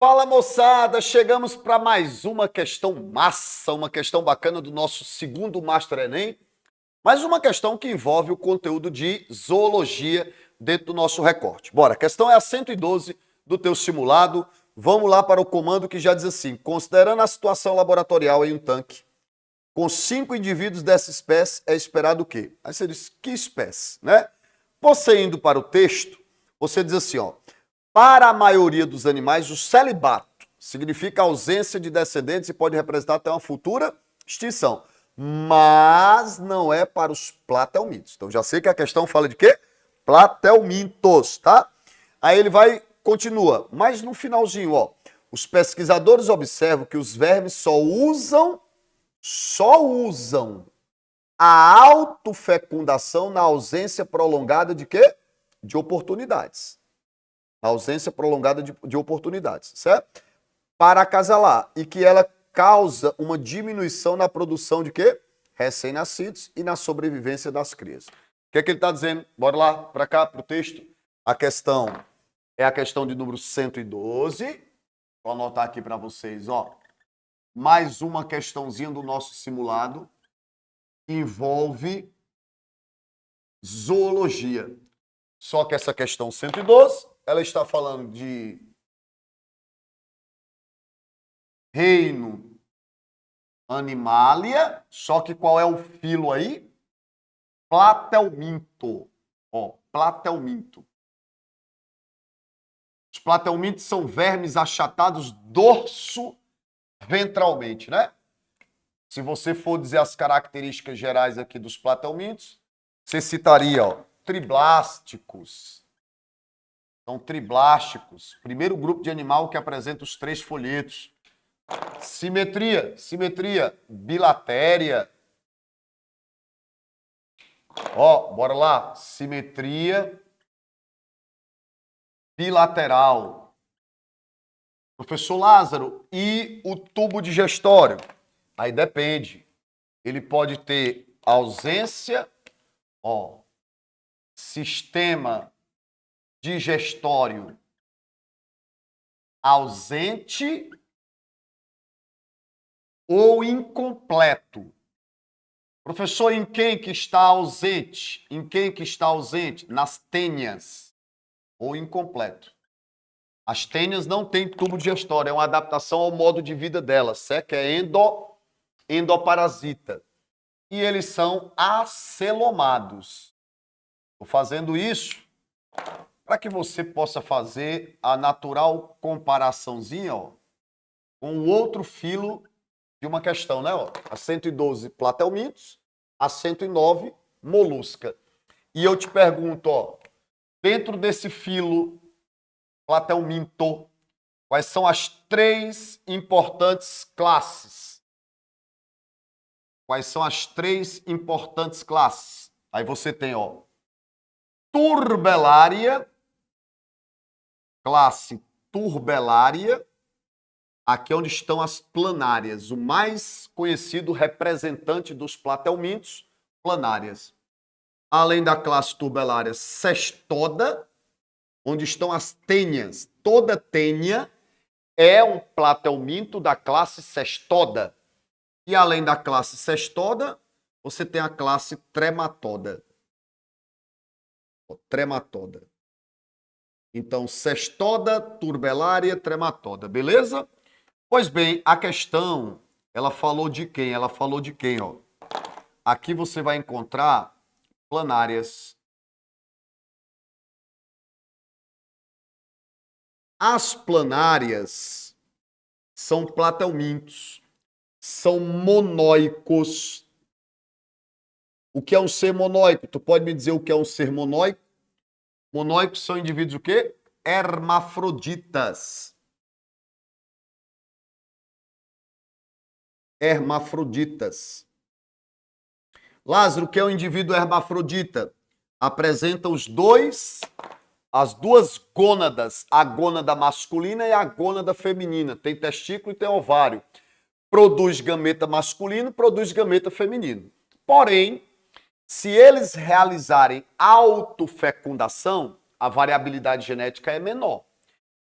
Fala, moçada, chegamos para mais uma questão massa, uma questão bacana do nosso segundo Master Enem, mais uma questão que envolve o conteúdo de zoologia dentro do nosso recorte. Bora, a questão é a 112 do teu simulado. Vamos lá para o comando que já diz assim: considerando a situação laboratorial em um tanque com 5 indivíduos dessa espécie, é esperado o quê? Aí você diz, que espécie, né? Você indo para o texto, você diz assim, ó: para a maioria dos animais, o celibato significa ausência de descendentes e pode representar até uma futura extinção. Mas não é para os platelmintos. Então já sei que a questão fala de quê? Platelmintos, tá? Aí ele continua, mas no finalzinho, ó: os pesquisadores observam que os vermes só usam a autofecundação na ausência prolongada de quê? De oportunidades. A ausência prolongada de oportunidades, certo? Para acasalar, e que ela causa uma diminuição na produção de quê? Recém-nascidos e na sobrevivência das crias. O que é que ele está dizendo? Bora lá, para cá, para o texto. A questão é a questão de número 112. Vou anotar aqui para vocês, ó. Mais uma questãozinha do nosso simulado. Envolve zoologia. Só que essa questão 112, ela está falando de reino Animalia, só que qual é o filo aí? Platelminto. Ó, platelminto. Os platelmintos são vermes achatados dorso-ventralmente, né? Se você for dizer as características gerais aqui dos platelmintos, você citaria, ó, triblásticos. São triblásticos. Primeiro grupo de animal que apresenta os 3 folhetos. Simetria, bilatéria. Ó, bora lá. Simetria bilateral. Professor Lázaro, e o tubo digestório? Aí depende. Ele pode ter ausência, ó, sistema digestório ausente ou incompleto. Professor, em quem que está ausente? Em quem que está ausente? Nas tênias ou incompleto. As tênias não têm tubo digestório, é uma adaptação ao modo de vida delas, certo? Que é endoparasita. E eles são acelomados. Estou fazendo isso para que você possa fazer a natural comparaçãozinha, ó, com o outro filo de uma questão, né? Ó, a 112 platelmintos, a 109 molusca. E eu te pergunto, ó, dentro desse filo platelminto, quais são as 3 importantes classes? Quais são as 3 importantes classes? Aí você tem, ó, Turbellaria, classe Turbellaria. Aqui é onde estão as planárias, o mais conhecido representante dos platelmintos, planárias. Além da classe Turbellaria, Cestoda, onde estão as tênias. Toda tênia é um platelminto da classe Cestoda. E além da classe Cestoda, você tem a classe Trematoda. Trematoda. Então, Cestoda, Turbellaria, Trematoda, beleza? Pois bem, a questão, ela falou de quem? Ela falou de quem, ó? Aqui você vai encontrar planárias. As planárias são platelmintos, são monóicos. O que é um ser monóico? Tu pode me dizer o que é um ser monóico? Monóicos são indivíduos o quê? Hermafroditas. Hermafroditas. Lázaro, o que é um indivíduo hermafrodita? Apresenta as duas gônadas, a gônada masculina e a gônada feminina. Tem testículo e tem ovário. Produz gameta masculino, produz gameta feminino. Porém, se eles realizarem autofecundação, a variabilidade genética é menor.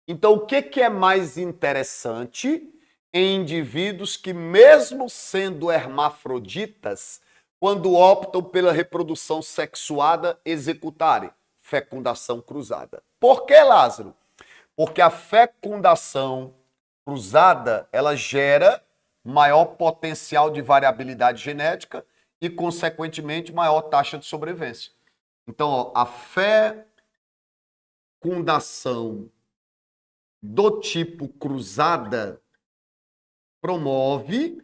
Então, o que é mais interessante em indivíduos que, mesmo sendo hermafroditas, quando optam pela reprodução sexuada, executarem fecundação cruzada? Por que, Lázaro? Porque a fecundação cruzada, ela gera maior potencial de variabilidade genética e, consequentemente, maior taxa de sobrevivência. Então, ó, a fecundação do tipo cruzada promove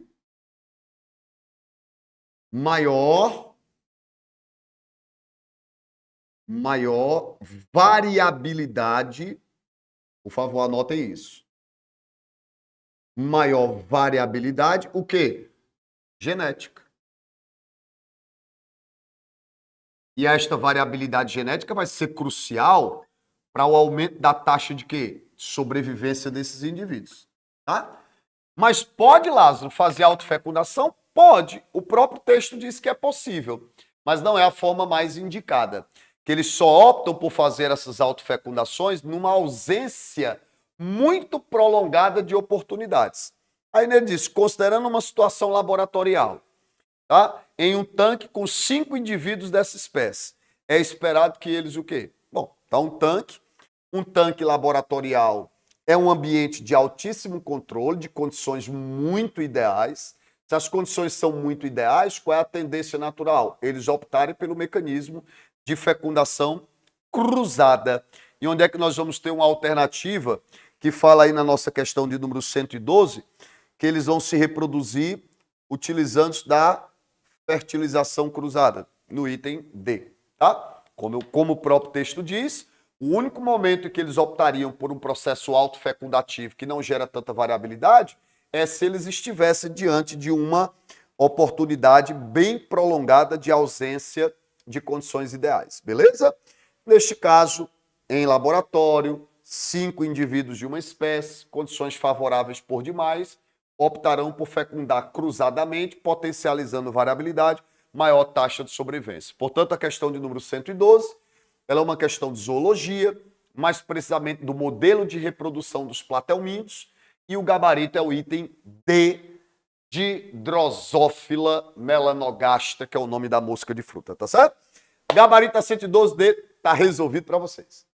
maior variabilidade. Por favor, anotem isso. Maior variabilidade, o quê? Genética. E esta variabilidade genética vai ser crucial para o aumento da taxa de quê? Sobrevivência desses indivíduos, tá? Mas pode, Lázaro, fazer autofecundação? Pode. O próprio texto diz que é possível, mas não é a forma mais indicada. Que eles só optam por fazer essas autofecundações numa ausência muito prolongada de oportunidades. Aí ele diz, considerando uma situação laboratorial, tá? Em um tanque com 5 indivíduos dessa espécie, é esperado que eles o quê? Bom, tá um tanque laboratorial é um ambiente de altíssimo controle, de condições muito ideais. Se as condições são muito ideais, qual é a tendência natural? Eles optarem pelo mecanismo de fecundação cruzada. E onde é que nós vamos ter uma alternativa que fala aí na nossa questão de número 112, que eles vão se reproduzir utilizando da fertilização cruzada, no item D, tá? Como o próprio texto diz, o único momento em que eles optariam por um processo autofecundativo que não gera tanta variabilidade é se eles estivessem diante de uma oportunidade bem prolongada de ausência de condições ideais, beleza? Neste caso, em laboratório, 5 indivíduos de uma espécie, condições favoráveis por demais, optarão por fecundar cruzadamente, potencializando variabilidade, maior taxa de sobrevivência. Portanto, a questão de número 112, ela é uma questão de zoologia, mais precisamente do modelo de reprodução dos platelmintos, e o gabarito é o item D, de Drosophila melanogasta, que é o nome da mosca de fruta, tá certo? Gabarito 112D está resolvido para vocês.